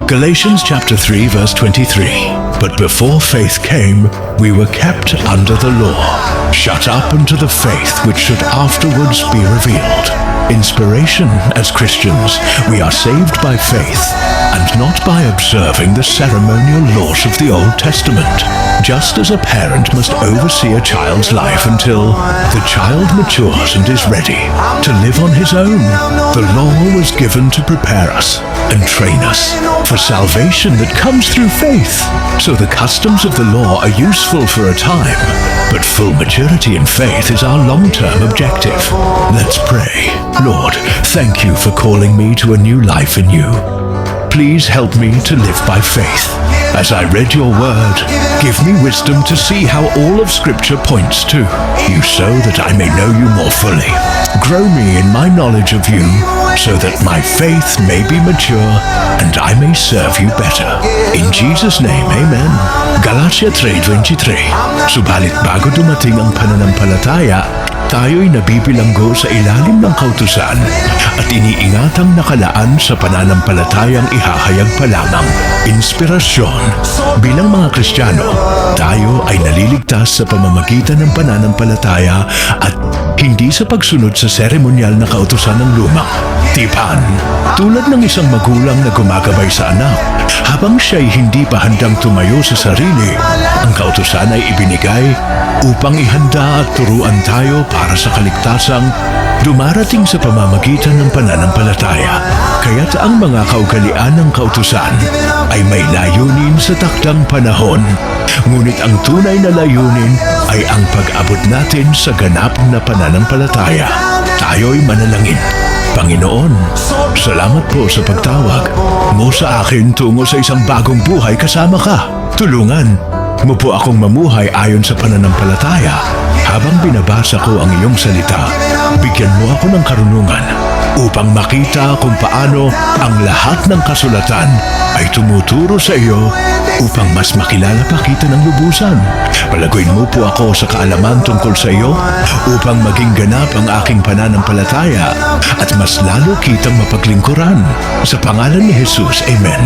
Galatians chapter 3 verse 23. But before faith came, we were kept under the law, shut up unto the faith which should afterwards be revealed. Inspiration as Christians, we are saved by faith and not by observing the ceremonial laws of the Old Testament. Just as a parent must oversee a child's life until the child matures and is ready to live on his own, the law was given to prepare us and train us for salvation that comes through faith. So the customs of the law are useful for a time, but full maturity in faith is our long-term objective. Let's pray. Lord, thank you for calling me to a new life in you. Please help me to live by faith. As I read your word, give me wisdom to see how all of Scripture points to you so that I may know you more fully. Grow me in my knowledge of you so that my faith may be mature and I may serve you better. In Jesus' name, Amen. Galatia 3:23. Subalit bago dumating ang pananampalataya, tayo'y nabibilanggo sa ilalim ng kautusan at iniingatang nakalaan sa pananampalatayang ihahayag pa lamang. Inspirasyon. Bilang mga Kristiyano, tayo ay naliligtas sa pamamagitan ng pananampalataya at hindi sa pagsunod sa seremonyal na kautusan ng lumang tipan. Tulad ng isang magulang na gumagabay sa anak, habang siya'y hindi pa handang tumayo sa sarili, ang kautusan ay ibinigay upang ihanda at turuan tayo para sa kaligtasang dumarating sa pamamagitan ng pananampalataya. Kaya't ang mga kaugalian ng kautusan ay may layunin sa takdang panahon. Ngunit ang tunay na layunin ay ang pag-abot natin sa ganap na pananampalataya. Tayo'y manalangin. Panginoon, salamat po sa pagtawag mo sa akin tungo sa isang bagong buhay kasama ka. Tulungan mo po akong mamuhay ayon sa pananampalataya habang binabasa ko ang iyong salita. Bigyan mo ako ng karunungan upang makita kung paano ang lahat ng kasulatan ay tumuturo sa iyo upang mas makilala pa kita ng lubusan. Palaguin mo po ako sa kaalaman tungkol sa iyo upang maging ganap ang aking pananampalataya at mas lalo kitang mapaglingkuran. Sa pangalan ni Jesus, Amen.